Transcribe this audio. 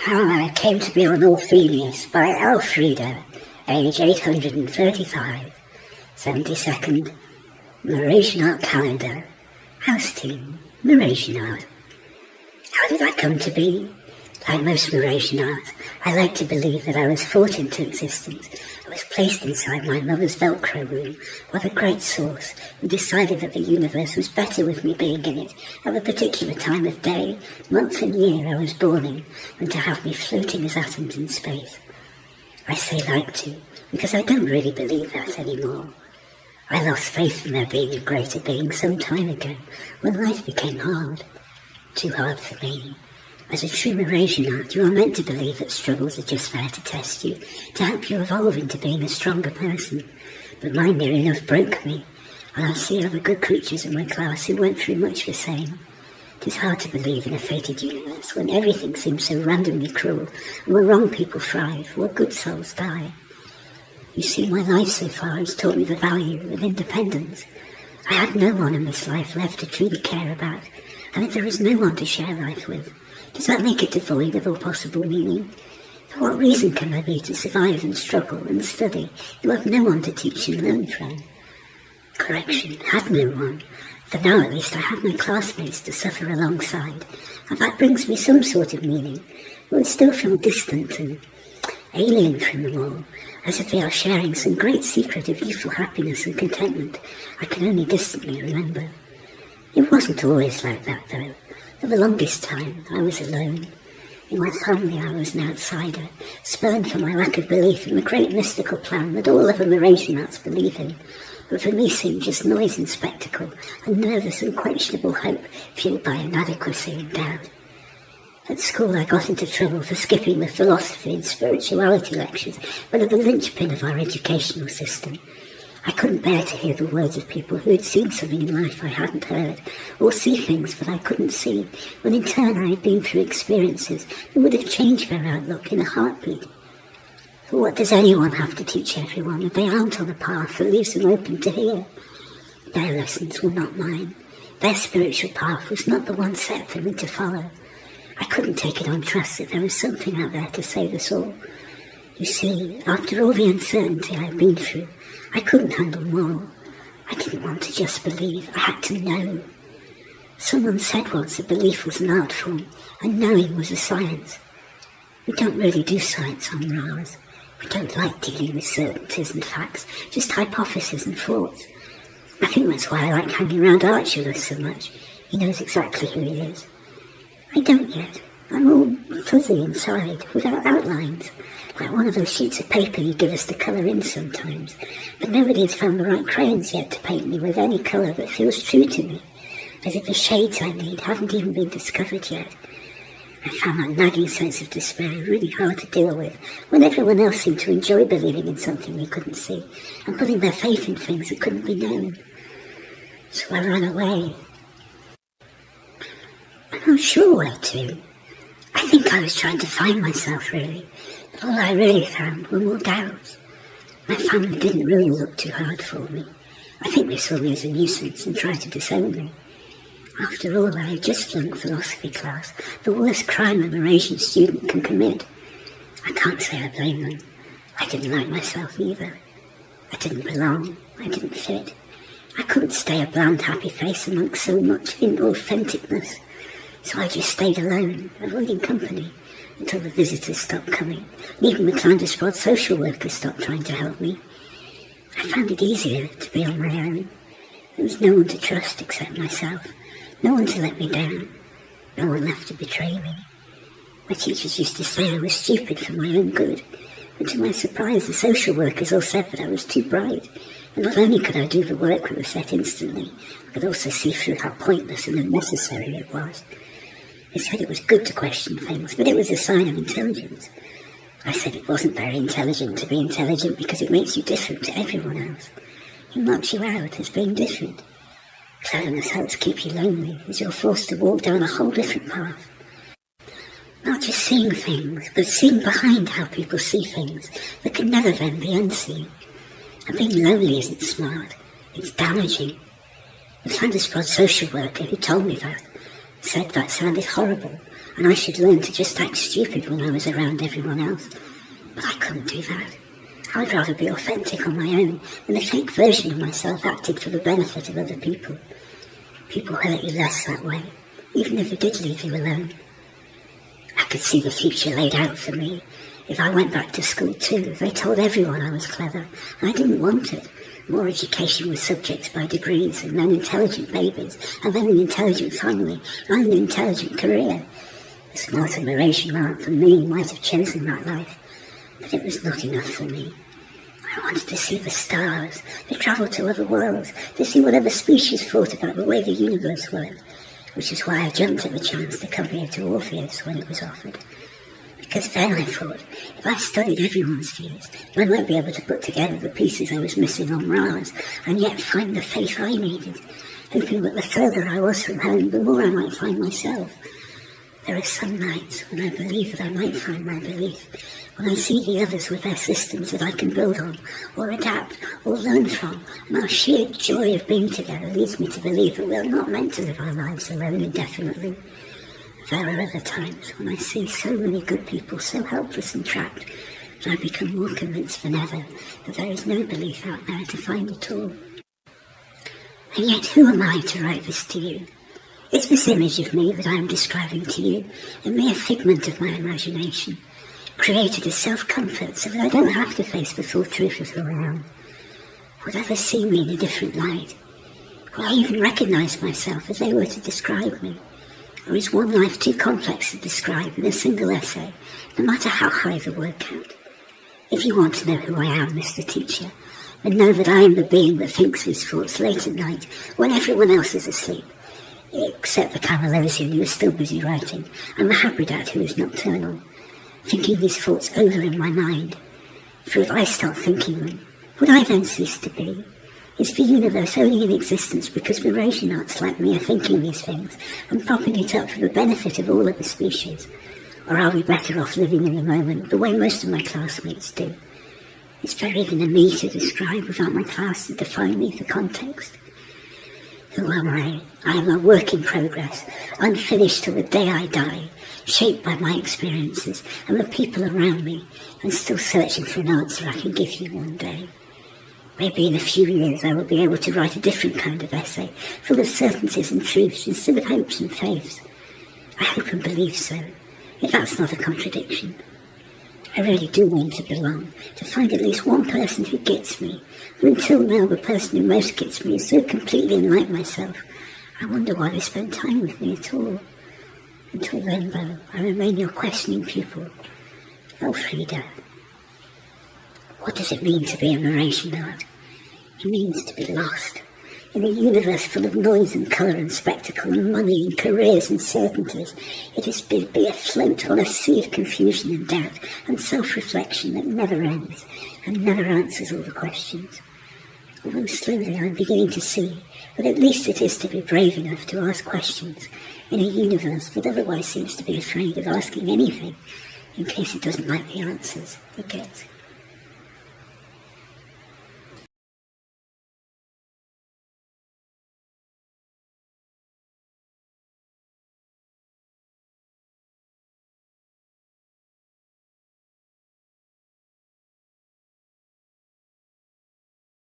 How I Came to Be on Orpheus by Elfreda, age 835, 72nd, Mrasianart calendar, house team, Mrasianart. How did I come to be? Like most Mrasianarts, I like to believe that I was fought into existence. I was placed inside my mother's Velcro room by the great source who decided that the universe was better with me being in it at the particular time of day, month and year I was born in than to have me floating as atoms in space. I say like to, because I don't really believe that anymore. I lost faith in there being a greater being some time ago when life became hard. Too hard for me. As a true Mrasianart, you are meant to believe that struggles are just there to test you, to help you evolve into being a stronger person. But mine near enough broke me, and I see other good creatures in my class who went through much the same. It is hard to believe in a fated universe when everything seems so randomly cruel, and where wrong people thrive, while good souls die. You see, my life so far has taught me the value of independence. I had no one in this life left to truly care about, and if there is no one to share life with, does that make it devoid of all possible meaning? For what reason can there be to survive and struggle and study if you have no one to teach and learn from? Correction, had no one. For now at least I have my classmates to suffer alongside, and that brings me some sort of meaning, but I still feel distant and alien from them all, as if they are sharing some great secret of youthful happiness and contentment I can only distantly remember. It wasn't always like that though. For the longest time, I was alone. In my family, I was an outsider, spurned for my lack of belief in the great mystical plan that all other Mrasianarts believe in, but for me seemed just noise and spectacle, and nervous, unquestionable hope fueled by inadequacy and doubt. At school, I got into trouble for skipping the philosophy and spirituality lectures, that are the linchpin of our educational system. I couldn't bear to hear the words of people who had seen something in life I hadn't heard, or see things that I couldn't see, when in turn I had been through experiences that would have changed their outlook in a heartbeat. For what does anyone have to teach everyone if they aren't on a path that leaves them open to hear? Their lessons were not mine. Their spiritual path was not the one set for me to follow. I couldn't take it on trust that there was something out there to save us all. You see, after all the uncertainty I had been through, I couldn't handle more. I didn't want to just believe, I had to know. Someone said once that belief was an art form, and knowing was a science. We don't really do science on Mars. We don't like dealing with certainties and facts, just hypotheses and thoughts. I think that's why I like hanging around Archulus so much. He knows exactly who he is. I don't yet. I'm all fuzzy inside, without outlines, like one of those sheets of paper you give us to colour in sometimes, but nobody has found the right crayons yet to paint me with any colour that feels true to me, as if the shades I need haven't even been discovered yet. I found that nagging sense of despair really hard to deal with, when everyone else seemed to enjoy believing in something they couldn't see, and putting their faith in things that couldn't be known. So I ran away. I'm not sure where to. I think I was trying to find myself, really, but all I really found were more doubts. My family didn't really look too hard for me. I think they saw me as a nuisance and tried to disown me. After all, I had just flunked philosophy class, the worst crime a Mrasian student can commit. I can't say I blame them. I didn't like myself either. I didn't belong. I didn't fit. I couldn't stay a bland, happy face amongst so much inauthenticness. So I just stayed alone, avoiding company, until the visitors stopped coming, and even the Clandusprod social workers stopped trying to help me. I found it easier to be on my own. There was no one to trust except myself, no one to let me down, no one left to betray me. My teachers used to say I was stupid for my own good, and to my surprise the social workers all said that I was too bright, and not only could I do the work that was set instantly, I could also see through how pointless and unnecessary it was. They said it was good to question things, but it was a sign of intelligence. I said it wasn't very intelligent to be intelligent because it makes you different to everyone else. It marks you out as being different. Cleverness helps keep you lonely, as you're forced to walk down a whole different path. Not just seeing things, but seeing behind how people see things that can never then be unseen. And being lonely isn't smart, it's damaging. The Clandusprod social worker who told me that said that sounded horrible, and I should learn to just act stupid when I was around everyone else. But I couldn't do that. I'd rather be authentic on my own than a fake version of myself acted for the benefit of other people. People hurt you less that way, even if they did leave you alone. I could see the future laid out for me. If I went back to school too, they told everyone I was clever, and I didn't want it. More education with subjects by degrees, and then intelligent babies, and then an intelligent family, and an intelligent career. The smarter Mrasianart than me might have chosen that life, but it was not enough for me. I wanted to see the stars, to travel to other worlds, to see what other species thought about the way the universe worked, which is why I jumped at the chance to come here to Orpheus when it was offered. Because then I thought, if I studied everyone's views, I might be able to put together the pieces I was missing on Mars, and yet find the faith I needed, hoping that the further I was from home, the more I might find myself. There are some nights when I believe that I might find my belief, when I see the others with their systems that I can build on, or adapt, or learn from, and our sheer joy of being together leads me to believe that we are not meant to live our lives alone indefinitely. There are other times when I see so many good people so helpless and trapped that I become more convinced than ever that there is no belief out there to find at all. And yet who am I to write this to you? Is this image of me that I am describing to you a mere figment of my imagination, created as self-comfort so that I don't have to face the full truth of who I am? Would others see me in a different light? Will I even recognise myself if they were to describe me? Or is one life too complex to describe in a single essay, no matter how high the word count? If you want to know who I am, Mr. Teacher, then know that I am the being that thinks these thoughts late at night when everyone else is asleep, except the Camalosian who is still busy writing, and the Habridat who is nocturnal, thinking these thoughts over in my mind. For if I start thinking them, would I then cease to be? Is the universe only in existence because Mrasianarts like me are thinking these things and propping it up for the benefit of all other species? Or are we better off living in the moment the way most of my classmates do? Is there even a me to describe without my class to define me for context? Who am I? I am a work in progress, unfinished till the day I die, shaped by my experiences and the people around me, and still searching for an answer I can give you one day. Maybe in a few years I will be able to write a different kind of essay, full of certainties and truths instead of hopes and faiths. I hope and believe so, if that's not a contradiction. I really do want to belong, to find at least one person who gets me, for until now the person who most gets me is so completely unlike myself, I wonder why they spend time with me at all. Until then, though, I remain your questioning pupil, Elfreda. What does it mean to be a Mrasianart? It means to be lost. In a universe full of noise and colour and spectacle and money and careers and certainties, it is to be afloat on a sea of confusion and doubt and self-reflection that never ends and never answers all the questions. Although slowly I am beginning to see that at least it is to be brave enough to ask questions in a universe that otherwise seems to be afraid of asking anything in case it doesn't like the answers it gets.